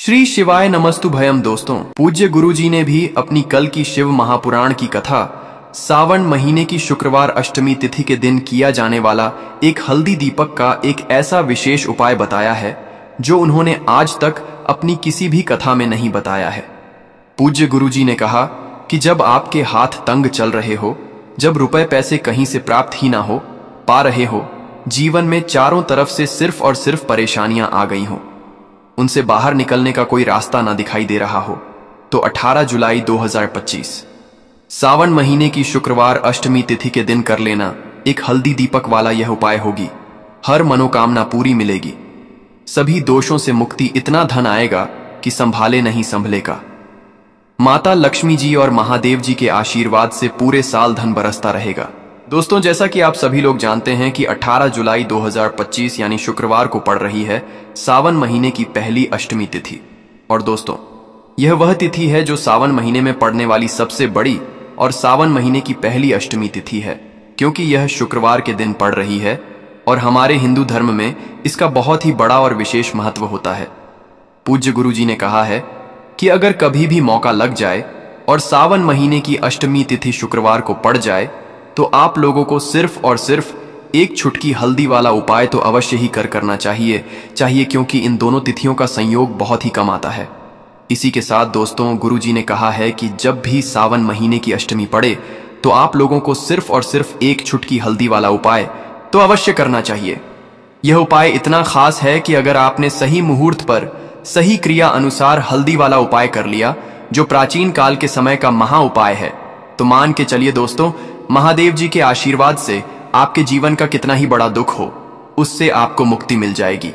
श्री शिवाय नमस्तु भयम। दोस्तों, पूज्य गुरुजी ने भी अपनी कल की शिव महापुराण की कथा सावन महीने की शुक्रवार अष्टमी तिथि के दिन किया जाने वाला एक हल्दी दीपक का एक ऐसा विशेष उपाय बताया है जो उन्होंने आज तक अपनी किसी भी कथा में नहीं बताया है। पूज्य गुरुजी ने कहा कि जब आपके हाथ तंग चल रहे हो, जब रुपए पैसे कहीं से प्राप्त ही ना हो पा रहे हो, जीवन में चारों तरफ से सिर्फ और सिर्फ परेशानियां आ गई हो, उनसे बाहर निकलने का कोई रास्ता ना दिखाई दे रहा हो, तो 18 जुलाई 2025 सावन महीने की शुक्रवार अष्टमी तिथि के दिन कर लेना एक हल्दी दीपक वाला यह उपाय होगी। हर मनोकामना पूरी मिलेगी, सभी दोषों से मुक्ति, इतना धन आएगा कि संभाले नहीं संभलेगा। माता लक्ष्मी जी और महादेव जी के आशीर्वाद से पूरे साल धन बरसता रहेगा। दोस्तों, जैसा कि आप सभी लोग जानते हैं कि 18 जुलाई 2025 यानी शुक्रवार को पड़ रही है सावन महीने की पहली अष्टमी तिथि। और दोस्तों, यह वह तिथि है जो सावन महीने में पड़ने वाली सबसे बड़ी और सावन महीने की पहली अष्टमी तिथि है, क्योंकि यह शुक्रवार के दिन पड़ रही है और हमारे हिंदू धर्म में इसका बहुत ही बड़ा और विशेष महत्व होता है। पूज्य गुरुजी ने कहा है कि अगर कभी भी मौका लग जाए और सावन महीने की अष्टमी तिथि शुक्रवार को पड़ जाए तो आप लोगों को सिर्फ और सिर्फ एक छुटकी हल्दी वाला उपाय तो अवश्य ही करना चाहिए, क्योंकि इन दोनों तिथियों का संयोग बहुत ही कम आता है। इसी के साथ दोस्तों, गुरुजी ने कहा है कि जब भी सावन महीने की अष्टमी पड़े तो आप लोगों को सिर्फ और सिर्फ एक छुटकी हल्दी वाला उपाय तो अवश्य करना चाहिए। यह उपाय इतना खास है कि अगर आपने सही मुहूर्त पर सही क्रिया अनुसार हल्दी वाला उपाय कर लिया, जो प्राचीन काल के समय का महा उपाय है, तो मान के चलिए दोस्तों, महादेव जी के आशीर्वाद से आपके जीवन का कितना ही बड़ा दुख हो, उससे आपको मुक्ति मिल जाएगी।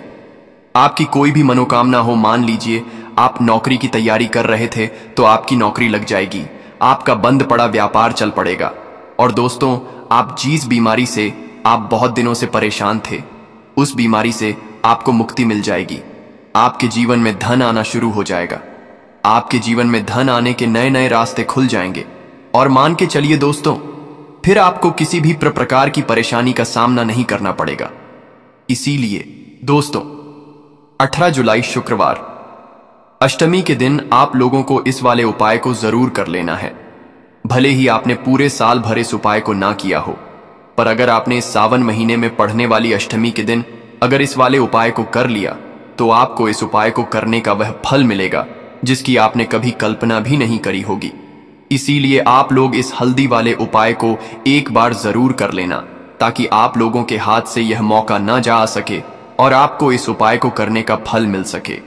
आपकी कोई भी मनोकामना हो, मान लीजिए आप नौकरी की तैयारी कर रहे थे तो आपकी नौकरी लग जाएगी, आपका बंद पड़ा व्यापार चल पड़ेगा। और दोस्तों, आप जिस बीमारी से आप बहुत दिनों से परेशान थे, उस बीमारी से आपको मुक्ति मिल जाएगी। आपके जीवन में धन आना शुरू हो जाएगा, आपके जीवन में धन आने के नए नए रास्ते खुल जाएंगे। और मान के चलिए दोस्तों, फिर आपको किसी भी प्रकार की परेशानी का सामना नहीं करना पड़ेगा। इसीलिए दोस्तों, 18 जुलाई शुक्रवार अष्टमी के दिन आप लोगों को इस वाले उपाय को जरूर कर लेना है। भले ही आपने पूरे साल भर इस उपाय को ना किया हो, पर अगर आपने इस सावन महीने में पढ़ने वाली अष्टमी के दिन अगर इस वाले उपाय को कर लिया तो आपको इस उपाय को करने का वह फल मिलेगा जिसकी आपने कभी कल्पना भी नहीं करी होगी। इसीलिए आप लोग इस हल्दी वाले उपाय को एक बार जरूर कर लेना, ताकि आप लोगों के हाथ से यह मौका न जा सके और आपको इस उपाय को करने का फल मिल सके।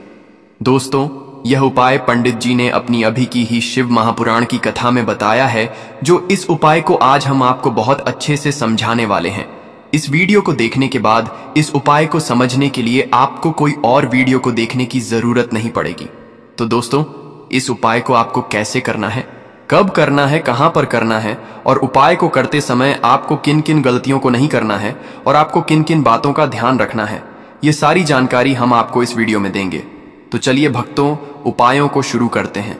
दोस्तों, यह उपाय पंडित जी ने अपनी अभी की ही शिव महापुराण की कथा में बताया है, जो इस उपाय को आज हम आपको बहुत अच्छे से समझाने वाले हैं। इस वीडियो को देखने के बाद इस उपाय को समझने के लिए आपको कोई और वीडियो को देखने की जरूरत नहीं पड़ेगी। तो दोस्तों, इस उपाय को आपको कैसे करना है, कब करना है, कहां पर करना है, और उपाय को करते समय आपको किन किन गलतियों को नहीं करना है और आपको किन किन बातों का ध्यान रखना है, ये सारी जानकारी हम आपको इस वीडियो में देंगे। तो चलिए भक्तों, उपायों को शुरू करते हैं।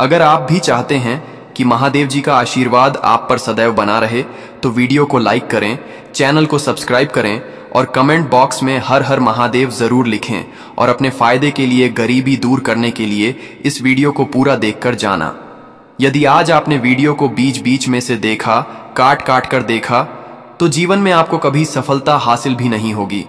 अगर आप भी चाहते हैं कि महादेव जी का आशीर्वाद आप पर सदैव बना रहे, तो वीडियो को लाइक करें, चैनल को सब्सक्राइब करें और कमेंट बॉक्स में हर हर महादेव जरूर लिखें। और अपने फायदे के लिए, गरीबी दूर करने के लिए इस वीडियो को पूरा देखकर जाना। यदि आज आपने वीडियो को बीच बीच में से देखा, काट काट कर देखा, तो जीवन में आपको कभी सफलता हासिल भी नहीं होगी।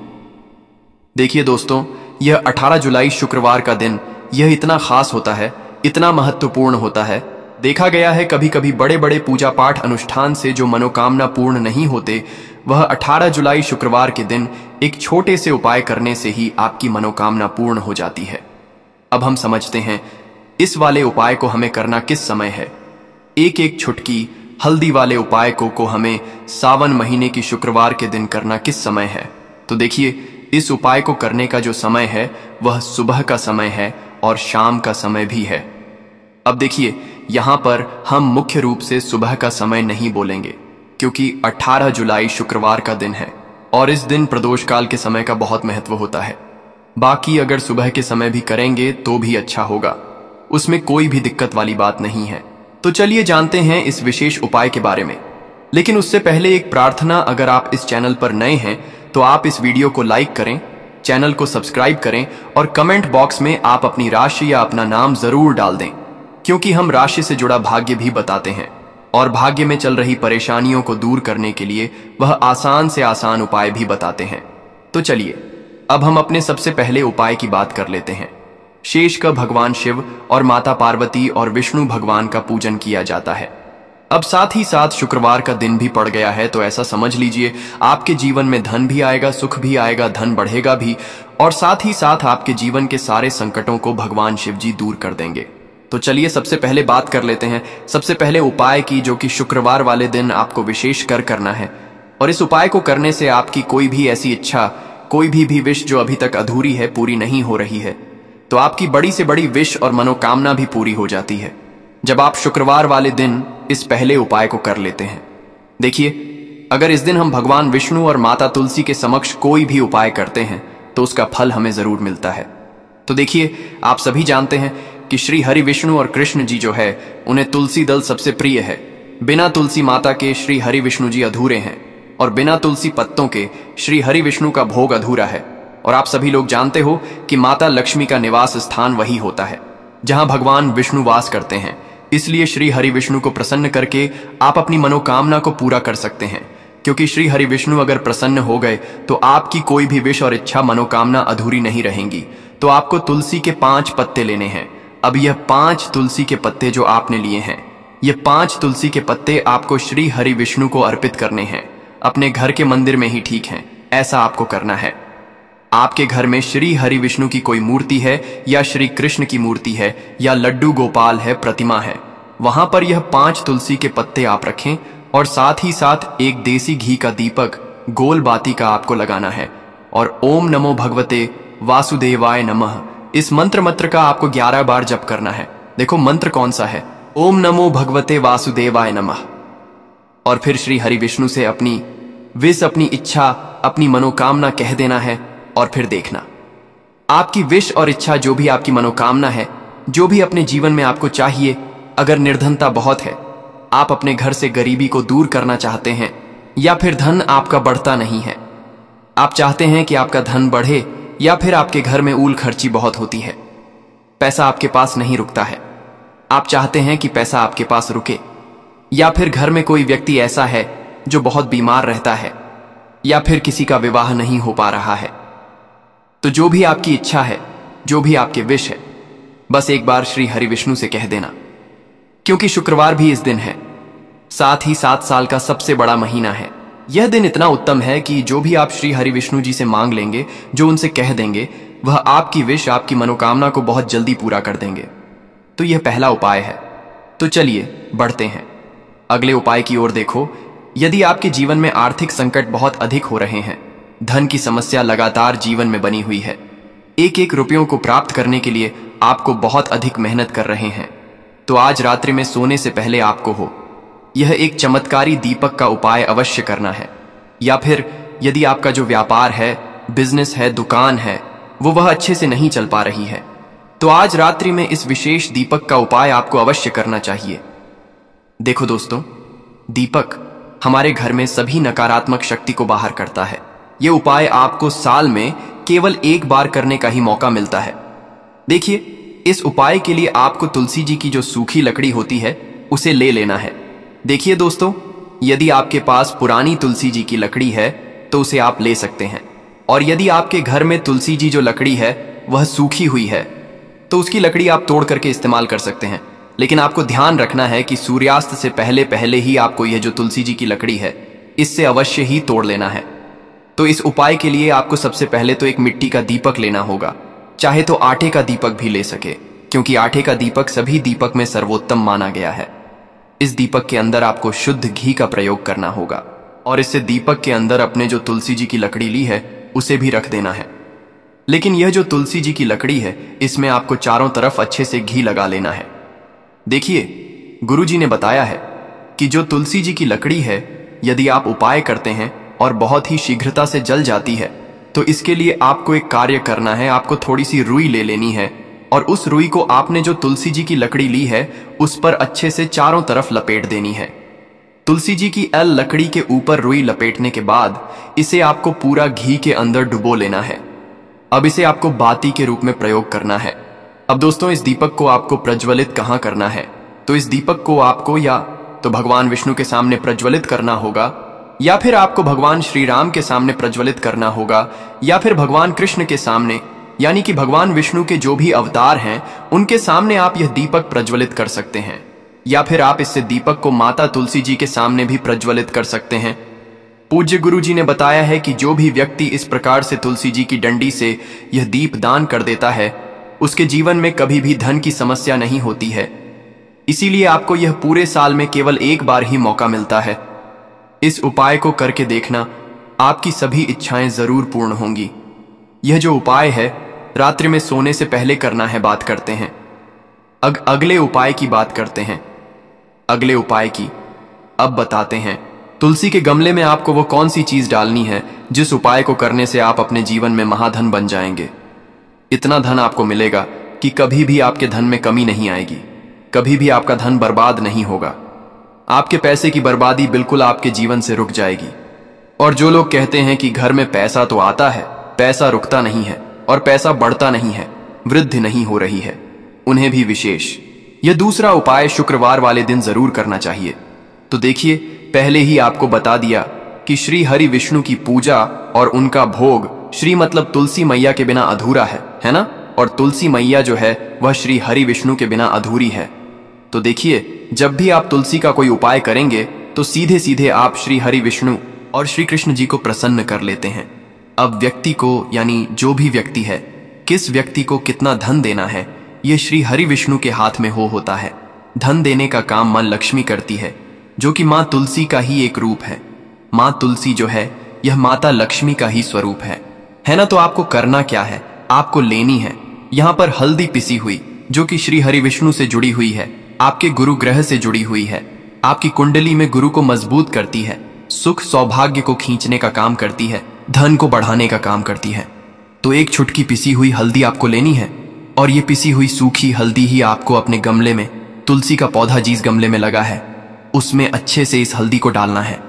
देखिए दोस्तों, यह 18 जुलाई शुक्रवार का दिन यह इतना खास होता है, इतना महत्वपूर्ण होता है। देखा गया है कभी कभी बड़े बड़े पूजा पाठ अनुष्ठान से जो मनोकामना पूर्ण नहीं होते, वह 18 जुलाई शुक्रवार के दिन एक छोटे से उपाय करने से ही आपकी मनोकामना पूर्ण हो जाती है। अब हम समझते हैं इस वाले उपाय को हमें करना किस समय है। एक एक छुटकी हल्दी वाले उपाय को हमें सावन महीने की शुक्रवार के दिन करना किस समय है। तो देखिए, इस उपाय को करने का जो समय है वह सुबह का समय है और शाम का समय भी है। अब देखिए, यहां पर हम मुख्य रूप से सुबह का समय नहीं बोलेंगे, क्योंकि 18 जुलाई शुक्रवार का दिन है और इस दिन प्रदोष काल के समय का बहुत महत्व होता है। बाकी अगर सुबह के समय भी करेंगे तो भी अच्छा होगा, उसमें कोई भी दिक्कत वाली बात नहीं है। तो चलिए जानते हैं इस विशेष उपाय के बारे में। लेकिन उससे पहले एक प्रार्थना, अगर आप इस चैनल पर नए हैं तो आप इस वीडियो को लाइक करें, चैनल को सब्सक्राइब करें और कमेंट बॉक्स में आप अपनी राशि या अपना नाम जरूर डाल दें, क्योंकि हम राशि से जुड़ा भाग्य भी बताते हैं और भाग्य में चल रही परेशानियों को दूर करने के लिए वह आसान से आसान उपाय भी बताते हैं। तो चलिए अब हम अपने सबसे पहले उपाय की बात कर लेते हैं। शेष का भगवान शिव और माता पार्वती और विष्णु भगवान का पूजन किया जाता है। अब साथ ही साथ शुक्रवार का दिन भी पड़ गया है, तो ऐसा समझ लीजिए आपके जीवन में धन भी आएगा, सुख भी आएगा, धन बढ़ेगा भी, और साथ ही साथ आपके जीवन के सारे संकटों को भगवान शिव जी दूर कर देंगे। तो चलिए सबसे पहले बात कर लेते हैं सबसे पहले उपाय की, जो कि शुक्रवार वाले दिन आपको विशेष करना है। और इस उपाय को करने से आपकी कोई भी ऐसी इच्छा, कोई भी विश जो अभी तक अधूरी है, पूरी नहीं हो रही है, तो आपकी बड़ी से बड़ी विश और मनोकामना भी पूरी हो जाती है जब आप शुक्रवार वाले दिन इस पहले उपाय को कर लेते हैं। देखिए, अगर इस दिन हम भगवान विष्णु और माता तुलसी के समक्ष कोई भी उपाय करते हैं तो उसका फल हमें जरूर मिलता है। तो देखिए, आप सभी जानते हैं कि श्री हरि विष्णु और कृष्ण जी जो है, उन्हें तुलसी दल सबसे प्रिय है। बिना तुलसी माता के श्री हरि विष्णु जी अधूरे हैं और बिना तुलसी पत्तों के श्री हरि विष्णु का भोग अधूरा है। और आप सभी लोग जानते हो कि माता लक्ष्मी का निवास स्थान वही होता है जहां भगवान विष्णु वास करते हैं। इसलिए श्री हरि विष्णु को प्रसन्न करके आप अपनी मनोकामना को पूरा कर सकते हैं, क्योंकि श्री हरि विष्णु अगर प्रसन्न हो गए तो आपकी कोई भी विश और इच्छा, मनोकामना अधूरी नहीं रहेंगी। तो आपको तुलसी के 5 पत्ते लेने हैं। अब यह 5 तुलसी के पत्ते जो आपने लिए हैं, ये 5 तुलसी के पत्ते आपको श्री हरि विष्णु को अर्पित करने हैं। अपने घर के मंदिर में ही ठीक है, ऐसा आपको करना है। आपके घर में श्री हरि विष्णु की कोई मूर्ति है या श्री कृष्ण की मूर्ति है या लड्डू गोपाल है, प्रतिमा है, वहां पर यह 5 तुलसी के पत्ते आप रखें और साथ ही साथ एक देसी घी का दीपक गोल बाती का आपको लगाना है और ओम नमो भगवते वासुदेवाय नमः इस मंत्र का आपको 11 बार जप करना है। देखो मंत्र कौन सा है, ओम नमो भगवते वासुदेवाय नमः। और फिर श्री हरि विष्णु से अपनी विश, अपनी इच्छा, अपनी मनोकामना कह देना है और फिर देखना आपकी विश और इच्छा, जो भी आपकी मनोकामना है, जो भी अपने जीवन में आपको चाहिए। अगर निर्धनता बहुत है, आप अपने घर से गरीबी को दूर करना चाहते हैं, या फिर धन आपका बढ़ता नहीं है, आप चाहते हैं कि आपका धन बढ़े, या फिर आपके घर में ऊल खर्ची बहुत होती है, पैसा आपके पास नहीं रुकता है, आप चाहते हैं कि पैसा आपके पास रुके, या फिर घर में कोई व्यक्ति ऐसा है जो बहुत बीमार रहता है, या फिर किसी का विवाह नहीं हो पा रहा है, तो जो भी आपकी इच्छा है, जो भी आपके विश है, बस एक बार श्री हरि विष्णु से कह देना। क्योंकि शुक्रवार भी इस दिन है, साथ ही 7 साल का सबसे बड़ा महीना है। यह दिन इतना उत्तम है कि जो भी आप श्री हरि विष्णु जी से मांग लेंगे, जो उनसे कह देंगे, वह आपकी विश, आपकी मनोकामना को बहुत जल्दी पूरा कर देंगे। तो यह पहला उपाय है। तो चलिए बढ़ते हैं अगले उपाय की ओर। देखो, यदि आपके जीवन में आर्थिक संकट बहुत अधिक हो रहे हैं, धन की समस्या लगातार जीवन में बनी हुई है, एक रुपयों को प्राप्त करने के लिए आपको बहुत अधिक मेहनत कर रहे हैं, तो आज रात्रि में सोने से पहले आपको यह एक चमत्कारी दीपक का उपाय अवश्य करना है। या फिर यदि आपका जो व्यापार है, बिजनेस है, दुकान है, वह अच्छे से नहीं चल पा रही है, तो आज रात्रि में इस विशेष दीपक का उपाय आपको अवश्य करना चाहिए। देखो दोस्तों, दीपक हमारे घर में सभी नकारात्मक शक्ति को बाहर करता है। यह उपाय आपको साल में केवल 1 बार करने का ही मौका मिलता है। देखिए, इस उपाय के लिए आपको तुलसी जी की जो सूखी लकड़ी होती है, उसे ले लेना है। देखिए दोस्तों, यदि आपके पास पुरानी तुलसी जी की लकड़ी है तो उसे आप ले सकते हैं, और यदि आपके घर में तुलसी जी जो लकड़ी है वह सूखी हुई है, तो उसकी लकड़ी आप तोड़ करके इस्तेमाल कर सकते हैं। लेकिन आपको ध्यान रखना है कि सूर्यास्त से पहले ही आपको यह जो तुलसी जी की लकड़ी है, इससे अवश्य ही तोड़ लेना है। तो इस उपाय के लिए आपको सबसे पहले तो एक मिट्टी का दीपक लेना होगा, चाहे तो आटे का दीपक भी ले सके, क्योंकि आटे का दीपक सभी दीपक में सर्वोत्तम माना गया है। इस दीपक के अंदर आपको शुद्ध घी का प्रयोग करना होगा, और इससे दीपक के अंदर अपने जो तुलसी जी की लकड़ी ली है उसे भी रख देना है। लेकिन यह जो तुलसी जी की लकड़ी है, इसमें आपको चारों तरफ अच्छे से घी लगा लेना है। देखिए, गुरुजी ने बताया है कि जो तुलसी जी की लकड़ी है, यदि आप उपाय करते हैं और बहुत ही शीघ्रता से जल जाती है, तो इसके लिए आपको एक कार्य करना है। आपको थोड़ी सी रुई ले लेनी है, और उस रुई को आपने जो तुलसी जी की लकड़ी ली है उस पर अच्छे से चारों तरफ लपेट देनी है। तुलसी जी की लकड़ी के ऊपर रुई लपेटने के बाद इसे आपको पूरा घी के अंदर डुबो लेना है। अब इसे आपको बाती के रूप में प्रयोग करना है। अब दोस्तों, इस दीपक को आपको प्रज्वलित कहाँ करना है? तो इस दीपक को आपको या तो भगवान विष्णु के सामने प्रज्वलित करना होगा, या फिर आपको भगवान श्री राम के सामने प्रज्वलित करना होगा, या फिर भगवान कृष्ण के सामने, यानी कि भगवान विष्णु के जो भी अवतार हैं उनके सामने आप यह दीपक प्रज्वलित कर सकते हैं। या फिर आप इससे दीपक को माता तुलसी जी के सामने भी प्रज्वलित कर सकते हैं। पूज्य गुरु जी ने बताया है कि जो भी व्यक्ति इस प्रकार से तुलसी जी की डंडी से यह दीप दान कर देता है, उसके जीवन में कभी भी धन की समस्या नहीं होती है। इसीलिए आपको यह पूरे साल में केवल एक बार ही मौका मिलता है। इस उपाय को करके देखना, आपकी सभी इच्छाएं जरूर पूर्ण होंगी। यह जो उपाय है रात्रि में सोने से पहले करना है, बात करते हैं। अगले उपाय की बात करते हैं। अगले उपाय की अब बताते हैं। तुलसी के गमले में आपको वो कौन सी चीज डालनी है जिस उपाय को करने से आप अपने जीवन में महाधन बन जाएंगे। इतना धन आपको मिलेगा कि कभी भी आपके धन में कमी नहीं आएगी, कभी भी आपका धन बर्बाद नहीं होगा। आपके पैसे की बर्बादी बिल्कुल आपके जीवन से रुक जाएगी। और जो लोग कहते हैं कि घर में पैसा तो आता है, पैसा रुकता नहीं है और पैसा बढ़ता नहीं है, वृद्धि नहीं हो रही है, उन्हें भी विशेष यह दूसरा उपाय शुक्रवार वाले दिन जरूर करना चाहिए। तो देखिए, पहले ही आपको बता दिया कि श्री हरि विष्णु की पूजा और उनका भोग श्री मतलब तुलसी मैया के बिना अधूरा है ना? और तुलसी मैया जो है वह श्री हरि विष्णु के बिना अधूरी है। तो देखिए, जब भी आप तुलसी का कोई उपाय करेंगे तो सीधे सीधे आप श्री हरि विष्णु और श्री कृष्ण जी को प्रसन्न कर लेते हैं। अब व्यक्ति को, यानी जो भी व्यक्ति है, किस व्यक्ति को कितना धन देना है, यह श्री हरि विष्णु के हाथ में होता है। धन देने का काम मां लक्ष्मी करती है, जो कि मां तुलसी का ही एक रूप है। मां तुलसी जो है यह माता लक्ष्मी का ही स्वरूप है ना? तो आपको करना क्या है? आपको लेनी है यहां पर हल्दी पिसी हुई, जो कि श्री हरि विष्णु से जुड़ी हुई है, आपके गुरु ग्रह से जुड़ी हुई है, आपकी कुंडली में गुरु को मजबूत करती है, सुख सौभाग्य को खींचने का काम करती है, धन को बढ़ाने का काम करती है। तो एक छुटकी पिसी हुई हल्दी आपको लेनी है, और ये पिसी हुई सूखी हल्दी ही आपको अपने गमले में, तुलसी का पौधा जिस गमले में लगा है उसमें अच्छे से इस हल्दी को डालना है,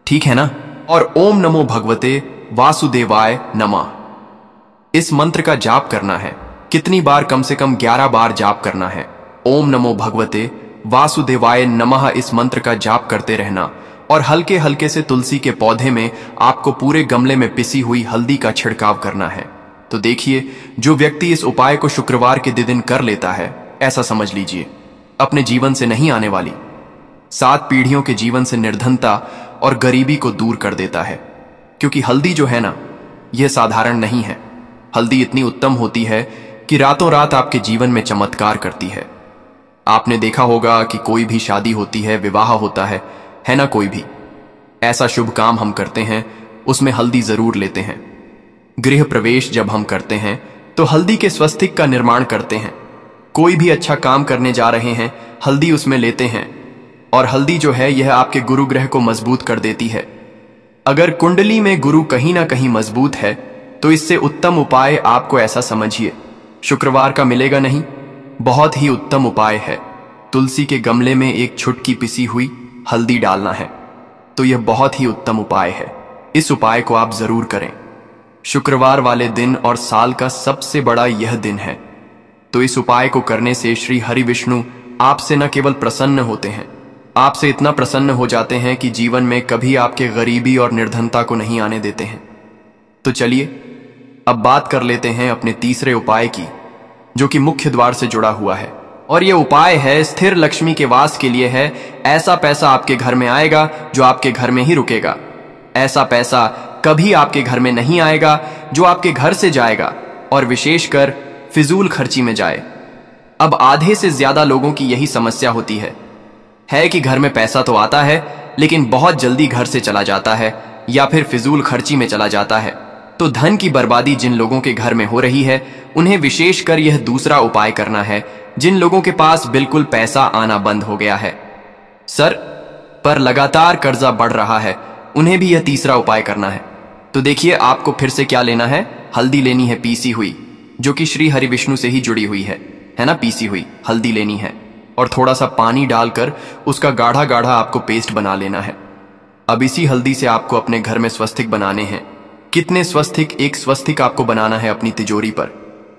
ठीक है ना? और ओम नमो भगवते वासुदेवाय नमः इस मंत्र का जाप करना है। कितनी बार? कम से कम 11 बार जाप करना है। ओम नमो भगवते वासुदेवाय नमः इस मंत्र का जाप करते रहना, और हल्के हल्के से तुलसी के पौधे में आपको पूरे गमले में पिसी हुई हल्दी का छिड़काव करना है। तो देखिए, जो व्यक्ति इस उपाय को शुक्रवार के दिन कर लेता है, ऐसा समझ लीजिए अपने जीवन से नहीं आने वाली 7 पीढ़ियों के जीवन से निर्धनता और गरीबी को दूर कर देता है। क्योंकि हल्दी जो है ना, यह साधारण नहीं है। हल्दी इतनी उत्तम होती है कि रातों रात आपके जीवन में चमत्कार करती है। आपने देखा होगा कि कोई भी शादी होती है, विवाह होता है ना? कोई भी ऐसा शुभ काम हम करते हैं उसमें हल्दी जरूर लेते हैं। गृह प्रवेश जब हम करते हैं तो हल्दी के स्वस्तिक का निर्माण करते हैं। कोई भी अच्छा काम करने जा रहे हैं, हल्दी उसमें लेते हैं। और हल्दी जो है यह आपके गुरु ग्रह को मजबूत कर देती है। अगर कुंडली में गुरु कहीं ना कहीं मजबूत है तो इससे उत्तम उपाय आपको ऐसा समझिए शुक्रवार का मिलेगा नहीं। बहुत ही उत्तम उपाय है। तुलसी के गमले में एक छुटकी पिसी हुई हल्दी डालना है। तो यह बहुत ही उत्तम उपाय है। इस उपाय को आप जरूर करें। शुक्रवार वाले दिन और साल का सबसे बड़ा यह दिन है। तो इस उपाय को करने से श्री हरि विष्णु आपसे न केवल प्रसन्न होते हैं, आपसे इतना प्रसन्न हो जाते हैं कि जीवन में कभी आपके गरीबी और निर्धनता को नहीं आने देते हैं। तो चलिए अब बात कर लेते हैं अपने तीसरे उपाय की, जो कि मुख्य द्वार से जुड़ा हुआ है। और यह उपाय है स्थिर लक्ष्मी के वास के लिए है। ऐसा पैसा आपके घर में आएगा जो आपके घर में ही रुकेगा। ऐसा पैसा कभी आपके घर में नहीं आएगा जो आपके घर से जाएगा और विशेषकर फिजूल खर्ची में जाए। अब आधे से ज्यादा लोगों की यही समस्या होती है कि घर में पैसा तो आता है लेकिन बहुत जल्दी घर से चला जाता है या फिर फिजूल खर्ची में चला जाता है। तो धन की बर्बादी जिन लोगों के घर में हो रही है उन्हें विशेषकर यह दूसरा उपाय करना है। जिन लोगों के पास बिल्कुल पैसा आना बंद हो गया है, सर पर लगातार कर्जा बढ़ रहा है, उन्हें भी यह तीसरा उपाय करना है। तो देखिए आपको फिर से क्या लेना है, हल्दी लेनी है पीसी हुई, जो कि श्री हरि विष्णु से ही जुड़ी हुई है ना। पीसी हुई हल्दी लेनी है और थोड़ा सा पानी डालकर उसका गाढ़ा गाढ़ा आपको पेस्ट बना लेना है। अब इसी हल्दी से आपको अपने घर में स्वस्तिक बनाने हैं। कितने स्वस्तिक? एक स्वस्तिक आपको बनाना है अपनी तिजोरी पर,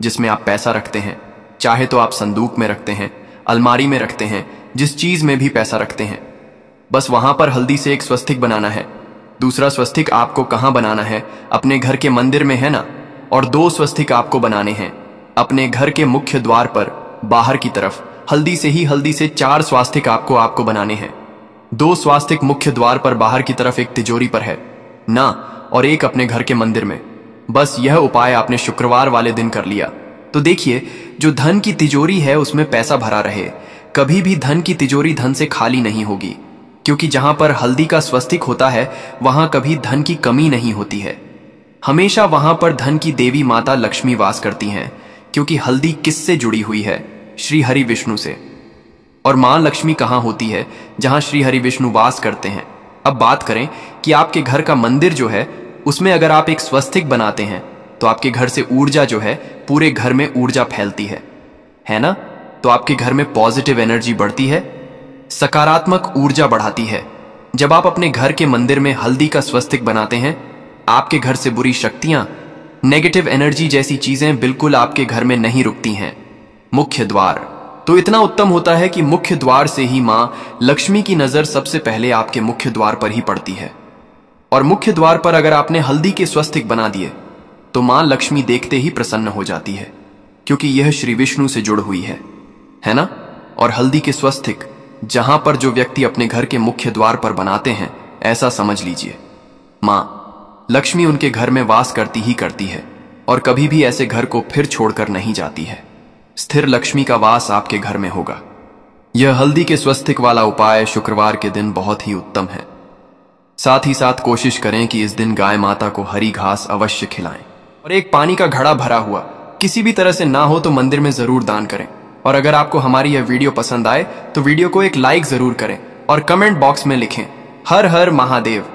जिसमें आप पैसा रखते हैं। चाहे तो आप संदूक में रखते हैं, अलमारी में रखते हैं, जिस चीज में भी पैसा रखते हैं, बस वहां पर हल्दी से एक स्वस्तिक बनाना है। दूसरा स्वस्तिक आपको कहां बनाना है? अपने घर के मंदिर में, है ना? और 2 स्वस्तिक आपको बनाने हैं अपने घर के मुख्य द्वार पर बाहर की तरफ। हल्दी से 4 स्वास्तिक आपको बनाने हैं। 2 स्वास्तिक मुख्य द्वार पर बाहर की तरफ एक तिजोरी पर है ना, और एक अपने घर के मंदिर में। बस यह उपाय आपने शुक्रवार वाले दिन कर लिया तो देखिए, जो धन की तिजोरी है उसमें पैसा भरा रहे। कभी भी धन की तिजोरी धन से खाली नहीं होगी, क्योंकि जहां पर हल्दी का स्वस्तिक होता है वहां कभी धन की कमी नहीं होती है। हमेशा वहां पर धन की देवी माता लक्ष्मी वास करती हैं, क्योंकि हल्दी किससे जुड़ी हुई है? श्री हरि विष्णु से। और मां लक्ष्मी कहां होती है? जहां श्री हरि विष्णु वास करते हैं। अब बात करें कि आपके घर का मंदिर जो है उसमें अगर आप एक स्वस्तिक बनाते हैं तो आपके घर से ऊर्जा जो है, पूरे घर में ऊर्जा फैलती है ना? तो आपके घर में पॉजिटिव एनर्जी बढ़ती है, सकारात्मक ऊर्जा बढ़ाती है। जब आप अपने घर के मंदिर में हल्दी का स्वस्तिक बनाते हैं, आपके घर से बुरी शक्तियां, नेगेटिव एनर्जी जैसी चीजें बिल्कुल आपके घर में नहीं रुकती हैं। मुख्य द्वार तो इतना उत्तम होता है कि मुख्य द्वार से ही मां लक्ष्मी की नजर सबसे पहले आपके मुख्य द्वार पर ही पड़ती है। और मुख्य द्वार पर अगर आपने हल्दी के स्वस्तिक बना दिए तो मां लक्ष्मी देखते ही प्रसन्न हो जाती है, क्योंकि यह श्री विष्णु से जुड़ हुई है ना? और हल्दी के स्वस्तिक जहां पर जो व्यक्ति अपने घर के मुख्य द्वार पर बनाते हैं, ऐसा समझ लीजिए मां लक्ष्मी उनके घर में वास करती ही करती है, और कभी भी ऐसे घर को फिर छोड़कर नहीं जाती है। स्थिर लक्ष्मी का वास आपके घर में होगा। यह हल्दी के स्वस्तिक वाला उपाय शुक्रवार के दिन बहुत ही उत्तम है। साथ ही साथ कोशिश करें कि इस दिन गाय माता को हरी घास अवश्य खिलाएं, और एक पानी का घड़ा भरा हुआ किसी भी तरह से ना हो तो मंदिर में जरूर दान करें। और अगर आपको हमारी यह वीडियो पसंद आए तो वीडियो को एक लाइक जरूर करें और कमेंट बॉक्स में लिखें हर हर महादेव।